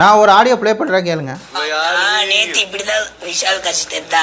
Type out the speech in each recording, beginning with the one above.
நான் ஒரு audio play பண்றேன் கேளுங்க. நேத்து இப்படிதான் விஷால் கஷ்டத்தா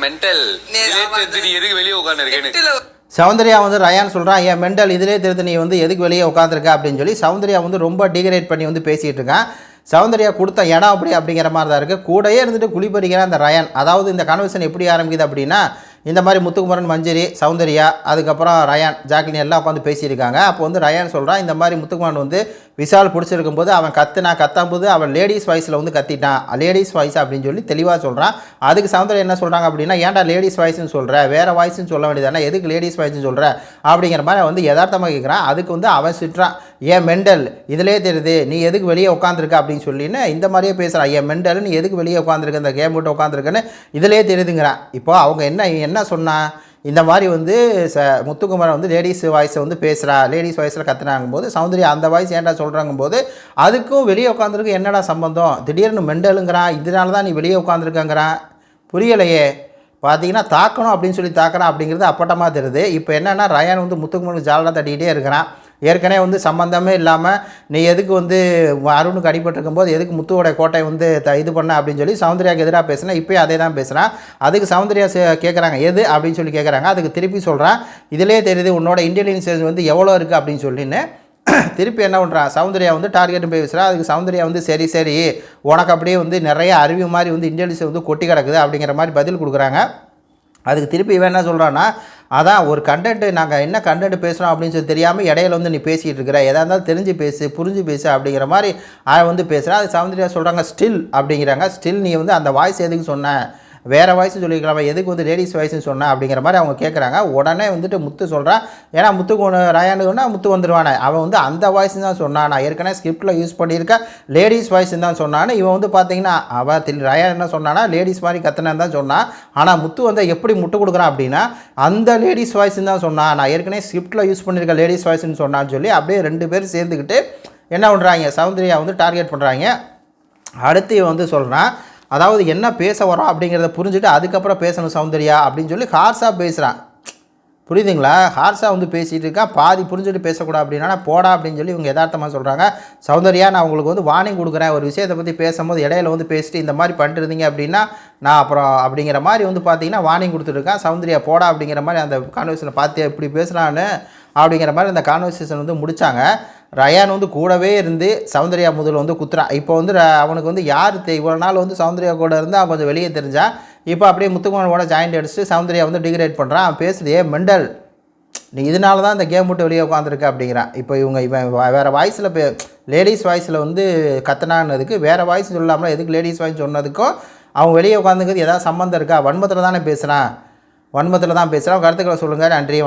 மென்டல் எதுக்கு வெளியே உட்கார்ந்திருக்கேன்னு சௌந்தர்யா வந்து ரயான் சொல்கிறான், என் மெண்டல் இதிலே தெரிந்து நீ வந்து எதுக்கு வெளியே உட்காந்துருக்க அப்படின்னு சொல்லி சௌந்தர்யா வந்து ரொம்ப டிகிரேட் பண்ணி வந்து பேசிகிட்டு இருக்கான். சௌந்தர்யா கொடுத்த இடம் அப்படிங்கிற மாதிரி தான் இருக்குது. கூடயே இருந்துட்டு குளிப்பறிக்கிறான் அந்த ரயான். அதாவது இந்த கன்வர்சேஷன் எப்படி ஆரம்பிக்குது அப்படின்னா, இந்த மாதிரி முத்துக்குமரன், மஞ்சரி, சௌந்தர்யா, அதுக்கப்புறம் ரயான், ஜாக்லின் எல்லாம் உட்காந்து பேசியிருக்காங்க. அப்போ வந்து ரயான் சொல்கிறான், இந்த மாதிரி முத்துக்குமரன் வந்து விஷால் பிடிச்சிருக்கும் போது அவன் கத்தாம்போது அவன் லேடிஸ் வாய்ஸில் வந்து கத்திட்டான், லேடிஸ் வாய்ஸ் அப்படின்னு சொல்லி தெளிவாக சொல்கிறான். அதுக்கு சௌந்தர்யா என்ன சொல்கிறாங்க அப்படின்னா, ஏன்டா லேடிஸ் வாய்ஸ்ன்னு சொல்கிற, வேறு வாய்ஸ்ன்னு சொல்ல வேண்டியதானே, எதுக்கு லேடிஸ் வாய்ஸ்ன்னு சொல்கிற அப்படிங்கிற மாதிரி வந்து யதார்த்தமாக கேட்குறான். அதுக்கு வந்து அவன் சுற்றான், ஏன் மெண்டல் இதிலே தெரியுது நீ எதுக்கு வெளியே உட்காந்துருக்க அப்படின்னு சொல்லின்னு இந்த மாதிரியே பேசுகிறான். ஏன் மெண்டல் நீ எதுக்கு வெளியே உட்காந்துருக்க, இந்த கேம் விட்டு உட்காந்துருக்குன்னு இதிலே தெரியுதுங்கிறான். இப்போ அவங்க என்ன சொன்னா, இந்த மாதிரி வந்து முத்துக்குமரன் வந்து லேடிஸ் வாய்ஸை வந்து பேசுகிறா, லேடிஸ் வாய்ஸில் கத்துனாங்கும் போது சௌந்தர்யா அந்த வாய்ஸ் ஏன்டா சொல்கிறாங்கும் போது அதுக்கும் வெளியே உட்காந்துருக்கு என்னடா சம்பந்தம், திடீர்னு மெண்டலுங்கிறான், இதனால தான் நீ வெளியே உட்காந்துருக்கங்கிறான், புரியலையே. பார்த்தீங்கன்னா தாக்கணும் அப்படின்னு சொல்லி தாக்குறான் அப்படிங்கிறது அப்பட்டமாக தெரியுது. இப்போ என்னென்னா ரயான் வந்து முத்துக்குமரனுக்கு ஜாலராக தட்டிக்கிட்டே இருக்கிறான். ஏற்கனவே வந்து சம்மந்தமே இல்லாமல் நீ எதுக்கு வந்து அருணுக்கு அடிபட்டிருக்கும் போது எதுக்கு முத்துவோட கோட்டை வந்து இது பண்ண அப்படின்னு சொல்லி சௌந்தர்யாவுக்கு எதிராக பேசுகிறேன். இப்போயும் அதே தான் பேசுகிறான். அதுக்கு சௌந்தர்யா கேட்குறாங்க எது அப்படின்னு சொல்லி கேட்குறாங்க. அதுக்கு திருப்பி சொல்கிறான், இதிலே தெரியுது உன்னோட இன்டெலிஜென்ஸ் வந்து எவ்வளோ இருக்குது அப்படின்னு சொல்லின்னு திருப்பி என்ன பண்ணுறான், சௌந்தர்யா வந்து டார்கெட்டும் பேசுகிறா. அதுக்கு சௌந்தர்யா வந்து சரி உனக்கு அப்படியே வந்து நிறைய அறிவு மாதிரி வந்து இன்டெலிஜென்ஸ் வந்து கொட்டி கிடக்குது அப்படிங்கிற மாதிரி பதில் கொடுக்குறாங்க. அதுக்கு திருப்பி இவன் என்ன சொல்கிறான்னா, அதான் ஒரு கண்டென்ட்டு நாங்கள் என்ன கண்டென்ட் பேசுகிறோம் அப்படின்னு சொல்லி தெரியாமல் இடையில வந்து நீ பேசிகிட்டு இருக்கிற, எதாக இருந்தாலும் தெரிஞ்சு பேசு, புரிஞ்சு பேசு அப்படிங்கிற மாதிரி வந்து பேசுகிறேன். அது சௌந்தர்யா சொல்கிறாங்க ஸ்டில் அப்படிங்கிறாங்க. ஸ்டில் நீ வந்து அந்த வாய்ஸ் எதுக்கு சொன்ன, வேறு வாய்ஸ் சொல்லிக்கலாமா, எதுக்கு வந்து லேடிஸ் வாய்ஸ்ன்னு சொன்னேன் அப்படிங்கிற மாதிரி அவங்க கேட்குறாங்க. உடனே வந்துட்டு முத்து சொல்கிறான், ஏன்னா முத்துக்கு ரயானுக்குன்னா முத்து வந்துடுவானே, அவன் வந்து அந்த வாய்ஸ் தான் சொன்னான், நான் ஏற்கனவே ஸ்கிரிப்டில் யூஸ் பண்ணியிருக்கேன் லேடிஸ் வாய்ஸ் தான் சொன்னான்னு. இவன் வந்து பார்த்தீங்கன்னா அவன் ரயான் என்ன சொன்னான்னா லேடிஸ் மாதிரி கத்துனேன்னு தான் சொன்னான். ஆனால் முத்து வந்து எப்படி முட்டு கொடுக்குறான் அப்படின்னா, அந்த லேடிஸ் வாய்ஸ்ன்னு தான் சொன்னான், நான் ஏற்கனவே ஸ்கிரிப்டில் யூஸ் பண்ணியிருக்கேன் லேடிஸ் வாய்ஸ்ன்னு சொன்னான்னு சொல்லி அப்படியே ரெண்டு பேரும் சேர்ந்துக்கிட்டு என்ன பண்ணுறாங்க, சௌந்தர்யா வந்து டார்கெட் பண்ணுறாங்க. அடுத்து இவன் வந்து சொல்கிறான், அதாவது என்ன பேச வரோம் அப்படிங்கிறத புரிஞ்சுட்டு அதுக்கப்புறம் பேசணும் சௌந்தர்யா அப்படின்னு சொல்லி ஹார்ஸாக பேசுகிறான். புரியுதுங்களா, ஹார்ஸாக வந்து பேசிகிட்டு இருக்கான். பாதி புரிஞ்சுட்டு பேசக்கூடாது அப்படின்னா போடா அப்படின்னு சொல்லி இவங்க யதார்த்தமாக சொல்கிறாங்க. சௌந்தர்யா நான் உங்களுக்கு வந்து வார்னிங் கொடுக்குறேன், ஒரு விஷயத்தை பற்றி பேசும்போது இடையில வந்து பேசிட்டு இந்த மாதிரி பண்ணிருந்தீங்க அப்படின்னா நான் அப்புறம் அப்படிங்கிற மாதிரி வந்து பார்த்தீங்கன்னா வார்னிங் கொடுத்துருக்கேன். சௌந்தர்யா போடா அப்படிங்கிற மாதிரி அந்த கான்வர்சேஷனை பார்த்து எப்படி பேசுகிறான்னு அப்படிங்கிற மாதிரி அந்த கான்வர்சேஷன் வந்து முடித்தாங்க. ரயான் வந்து கூடவே இருந்து சௌந்தர்யா முதல்ல வந்து குத்துறான். இப்போ வந்து அவனுக்கு வந்து யார் இவ்வளோ நாள் வந்து சௌந்தர்யா கூட இருந்து அவன் கொஞ்சம் வெளியே தெரிஞ்சான். இப்போ அப்படியே முத்துக்குமரனோட ஜாயிண்ட் அடிச்சுட்டு சௌந்தர்யா வந்து டிகிரேட் பண்ணுறான். அவன் பேசுது, மெண்டல் நீ இதனால தான் இந்த கேம் விட்டு வெளியே உட்காந்துருக்க அப்படிங்கிறான். இப்போ இவன் வேறு வாய்ஸில் லேடிஸ் வாய்ஸில் வந்து கத்தனானதுக்கு வேறு வாய்ஸ் சொல்லாமல் எதுக்கு லேடிஸ் வாய்ஸ் சொன்னதுக்கும் அவன் வெளியே உட்காந்துக்கிறது ஏதாவது சம்மந்தம் இருக்கா, வன்மத்தில் தானே பேசுகிறான், வன்மத்தில் தான் பேசுகிறான். கருத்துக்களை சொல்லுங்கள். நன்றி.